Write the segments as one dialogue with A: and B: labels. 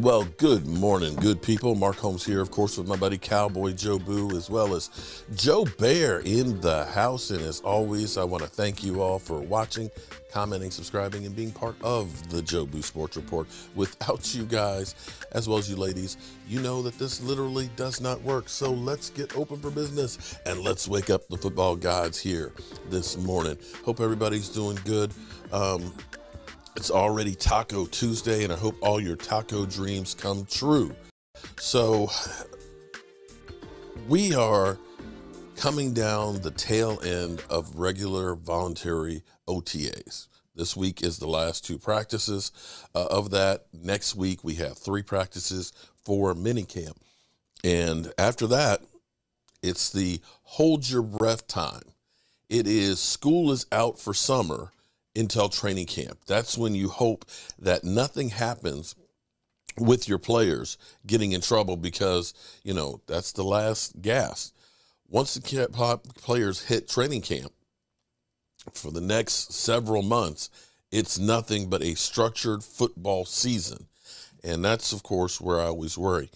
A: Well, good morning, good people. Mark Holmes here, of course, with my buddy Cowboy Joe Boo, as well as Joe Bear in the house. And as always, I want to thank you all for watching, commenting, subscribing, and being part of the Joe Boo Sports Report. Without you guys, as well as you ladies, you know that this literally does not work. So let's get open for business and let's wake up the football gods here this morning. Hope everybody's doing good. It's already Taco Tuesday, and I hope all your taco dreams come true. So we are coming down the tail end of regular voluntary OTAs. This week is the last two practices of that. Next week, we have 3 practices for minicamp. And after that, it's the hold your breath time. It is school is out for summer until training camp. That's when you hope that nothing happens with your players getting in trouble because, you know, that's the last gasp. Once the players hit training camp for the next several months, it's nothing but a structured football season. And that's, of course, where I always worry,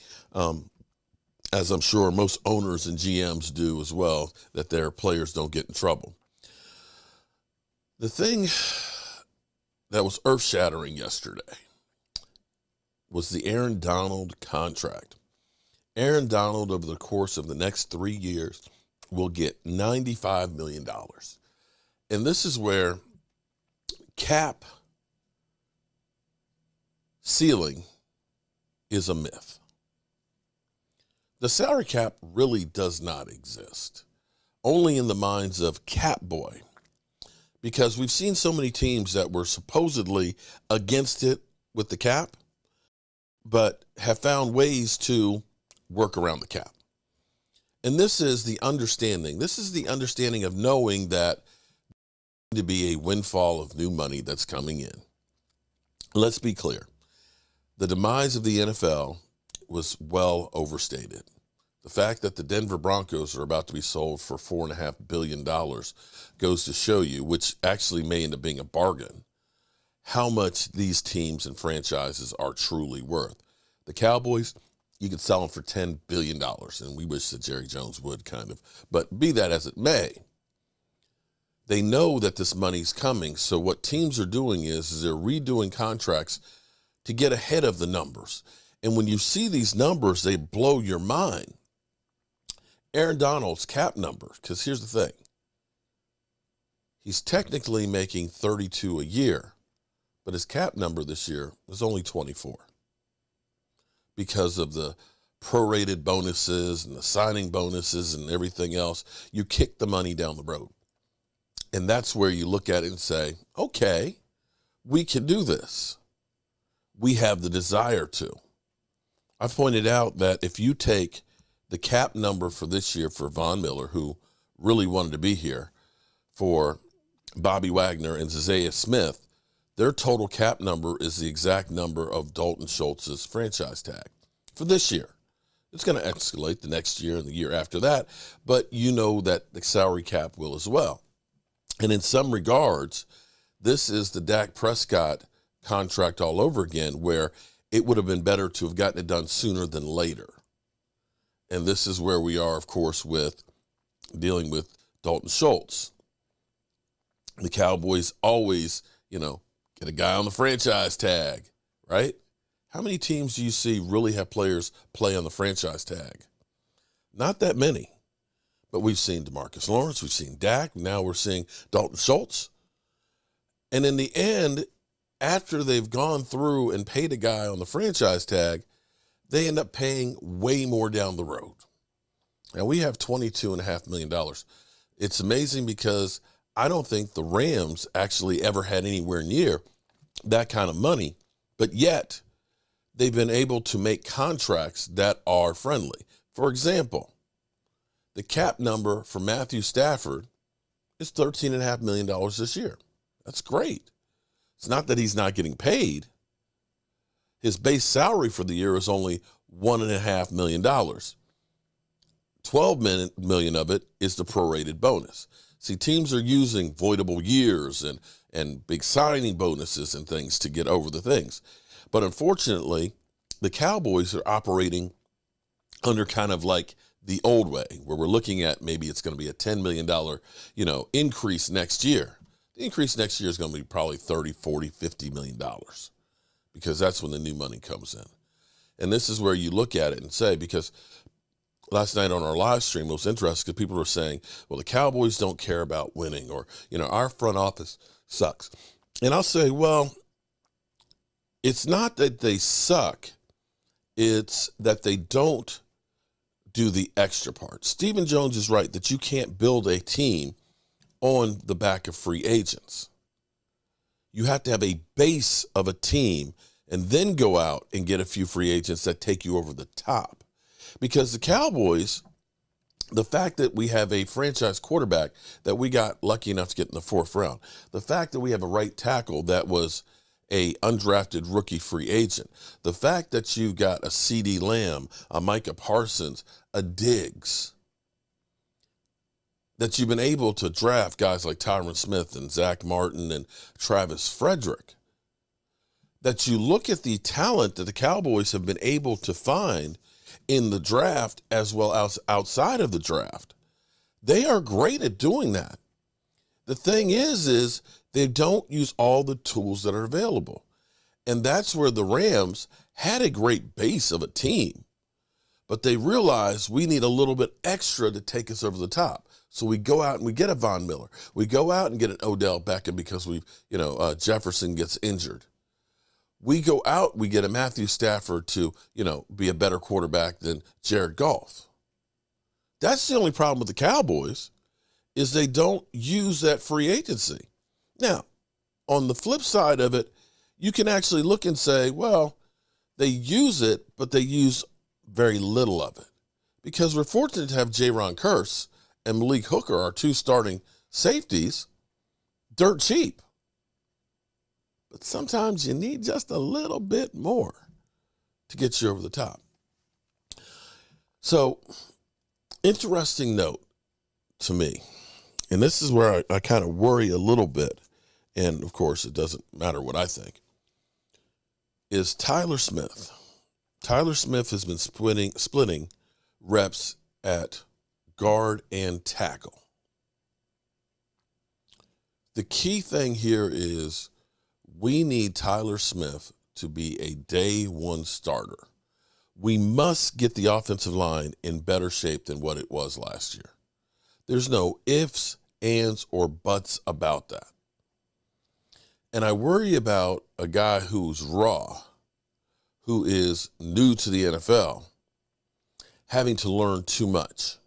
A: as I'm sure most owners and GMs do as well, that their players don't get in trouble. The thing that was earth-shattering yesterday was the Aaron Donald contract. Aaron Donald, over the course of the next 3 years, will get $95 million. And this is where cap ceiling is a myth. The salary cap really does not exist, only in the minds of Cap Boy. Because we've seen so many teams that were supposedly against it with the cap, but have found ways to work around the cap. And this is the understanding. This is the understanding of knowing that there's going to be a windfall of new money that's coming in. Let's be clear. The demise of the NFL was well overstated. The fact that the Denver Broncos are about to be sold for $4.5 billion goes to show you, which actually may end up being a bargain, how much these teams and franchises are truly worth. The Cowboys, you could sell them for $10 billion, and we wish that Jerry Jones would kind of. But be that as it may, they know that this money's coming, so what teams are doing is they're redoing contracts to get ahead of the numbers. And when you see these numbers, they blow your mind. Aaron Donald's cap number, because here's the thing. He's technically making 32 a year, but his cap number this year is only 24 because of the prorated bonuses and the signing bonuses and everything else. You kick the money down the road. And that's where you look at it and say, okay, we can do this. We have the desire to. I've pointed out that if you take the cap number for this year for Von Miller, who really wanted to be here, for Bobby Wagner and Tyron Smith, their total cap number is the exact number of Dalton Schultz's franchise tag for this year. It's going to escalate the next year and the year after that, but you know that the salary cap will as well. And in some regards, this is the Dak Prescott contract all over again, where it would have been better to have gotten it done sooner than later. And this is where we are, of course, with dealing with Dalton Schultz. The Cowboys always, get a guy on the franchise tag, right? How many teams do you see really have players play on the franchise tag? Not that many. But we've seen DeMarcus Lawrence, we've seen Dak, now we're seeing Dalton Schultz. And in the end, after they've gone through and paid a guy on the franchise tag, they end up paying way more down the road. Now, we have $22.5 million. It's amazing because I don't think the Rams actually ever had anywhere near that kind of money, but yet they've been able to make contracts that are friendly. For example, the cap number for Matthew Stafford is $13.5 million this year. That's great. It's not that he's not getting paid. His base salary for the year is only $1.5 million. $12 million of it is the prorated bonus. See, teams are using voidable years and big signing bonuses and things to get over the things. But unfortunately, the Cowboys are operating under kind of like the old way, where we're looking at maybe it's going to be a $10 million, increase next year. The increase next year is going to be probably 30, 40, $50 million because that's when the new money comes in. And this is where you look at it and say, because last night on our live stream, it was interesting because people were saying, well, the Cowboys don't care about winning, or, our front office sucks. And I'll say, well, it's not that they suck. It's that they don't do the extra part. Stephen Jones is right that you can't build a team on the back of free agents. You have to have a base of a team and then go out and get a few free agents that take you over the top. Because the Cowboys, the fact that we have a franchise quarterback that we got lucky enough to get in the 4th round, the fact that we have a right tackle that was a undrafted rookie free agent, the fact that you got a CeeDee Lamb, a Micah Parsons, a Diggs, that you've been able to draft guys like Tyron Smith and Zach Martin and Travis Frederick, that you look at the talent that the Cowboys have been able to find in the draft as well as outside of the draft. They are great at doing that. The thing is they don't use all the tools that are available. And that's where the Rams had a great base of a team, but they realized we need a little bit extra to take us over the top. So we go out and we get a Von Miller. We go out and get an Odell Beckham because Jefferson gets injured. We go out, we get a Matthew Stafford to, be a better quarterback than Jared Goff. That's the only problem with the Cowboys, is they don't use that free agency. Now, on the flip side of it, you can actually look and say, well, they use it, but they use very little of it. Because we're fortunate to have Jaron Kearse and Malik Hooker, our 2 starting safeties, dirt cheap. But sometimes you need just a little bit more to get you over the top. So, interesting note to me, and this is where I kind of worry a little bit, and of course it doesn't matter what I think, is Tyler Smith. Tyler Smith has been splitting reps at guard and tackle. The key thing here is we need Tyler Smith to be a day 1 starter. We must get the offensive line in better shape than what it was last year. There's no ifs, ands, or buts about that. And I worry about a guy who's raw, who is new to the NFL, having to learn too much.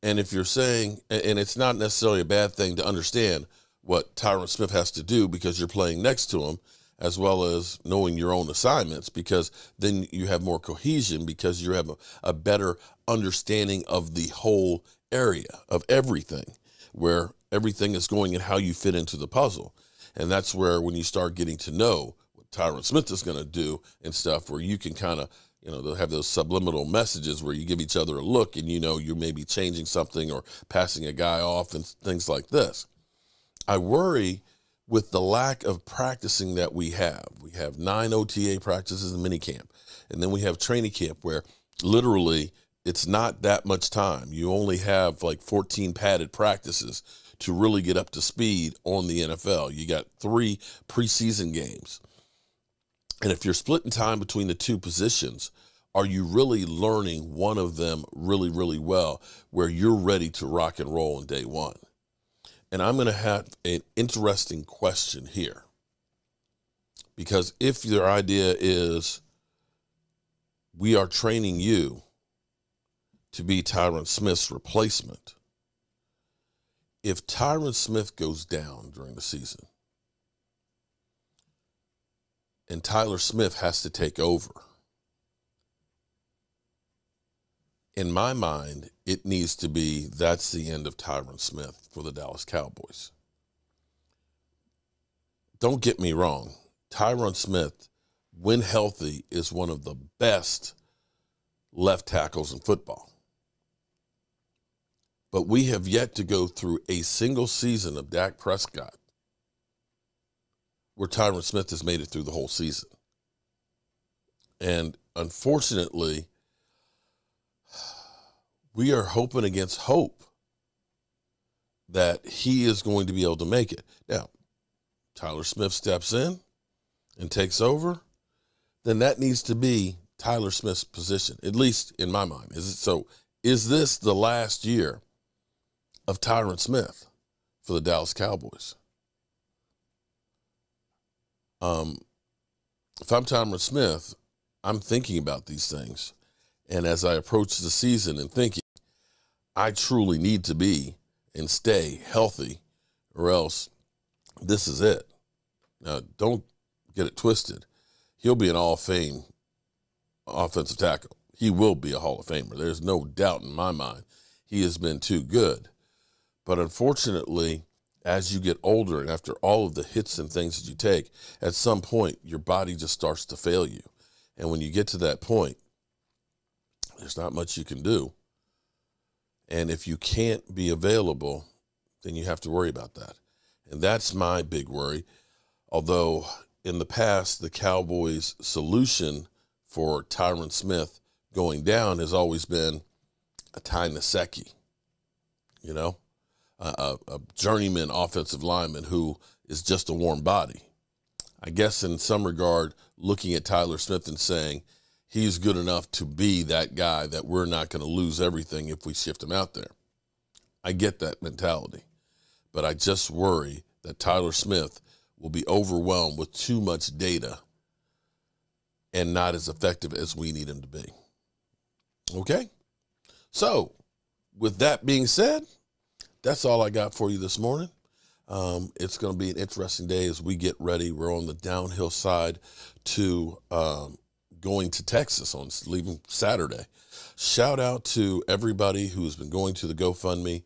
A: And if you're saying, and it's not necessarily a bad thing to understand what Tyron Smith has to do because you're playing next to him, as well as knowing your own assignments, because then you have more cohesion because you have a better understanding of the whole area of everything, where everything is going and how you fit into the puzzle. And that's where when you start getting to know what Tyron Smith is going to do and stuff, where you can kind of, they'll have those subliminal messages where you give each other a look and you may be changing something or passing a guy off and things like this. I worry with the lack of practicing that we have. We have 9 OTA practices in minicamp, and then we have training camp where literally it's not that much time. You only have like 14 padded practices to really get up to speed on the NFL. You got 3 preseason games. And if you're splitting time between the 2 positions, are you really learning one of them really, really well where you're ready to rock and roll on day 1? And I'm going to have an interesting question here, because if your idea is we are training you to be Tyron Smith's replacement, if Tyron Smith goes down during the season and Tyler Smith has to take over, in my mind, it needs to be that's the end of Tyron Smith for the Dallas Cowboys. Don't get me wrong. Tyron Smith, when healthy, is one of the best left tackles in football. But we have yet to go through a single season of Dak Prescott where Tyron Smith has made it through the whole season. And unfortunately, we are hoping against hope that he is going to be able to make it. Now, Tyler Smith steps in and takes over, then that needs to be Tyler Smith's position, at least in my mind. Is this the last year of Tyron Smith for the Dallas Cowboys? If I'm Tyron Smith, I'm thinking about these things. And as I approach the season and thinking, I truly need to be and stay healthy, or else this is it. Now, don't get it twisted. He'll be an Hall of Fame offensive tackle. He will be a Hall of Famer. There's no doubt in my mind. He has been too good. But unfortunately, as you get older and after all of the hits and things that you take, at some point, your body just starts to fail you. And when you get to that point, there's not much you can do. And if you can't be available, then you have to worry about that. And that's my big worry. Although in the past, the Cowboys' solution for Tyron Smith going down has always been a Ty Nsekhe, a journeyman offensive lineman who is just a warm body. I guess in some regard, looking at Tyler Smith and saying he's good enough to be that guy that we're not going to lose everything if we shift him out there. I get that mentality. But I just worry that Tyler Smith will be overwhelmed with too much data and not as effective as we need him to be. Okay? So, with that being said, that's all I got for you this morning. It's going to be an interesting day as we get ready. We're on the downhill side to going to Texas leaving Saturday. Shout out to everybody who's been going to the GoFundMe.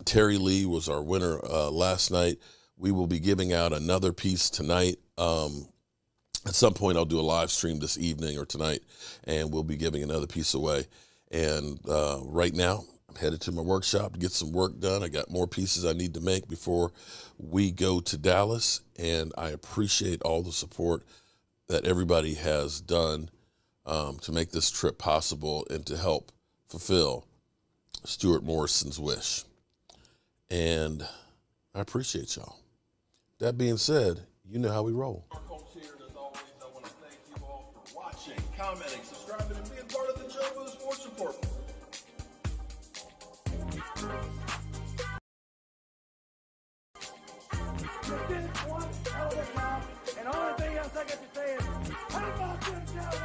A: Terry Lee was our winner last night. We will be giving out another piece tonight. At some point, I'll do a live stream this evening or tonight, and we'll be giving another piece away. And right now, I'm headed to my workshop to get some work done. I got more pieces I need to make before we go to Dallas, and I appreciate all the support that everybody has done to make this trip possible and to help fulfill Stuart Morrison's wish. And I appreciate y'all. That being said, you know how we roll.
B: As always, I want to thank you all for watching, commenting, subscribing, and being part of the show for the sports report.
C: You did one hell of a job, and the only thing else I got to say is, how about them Cowboys?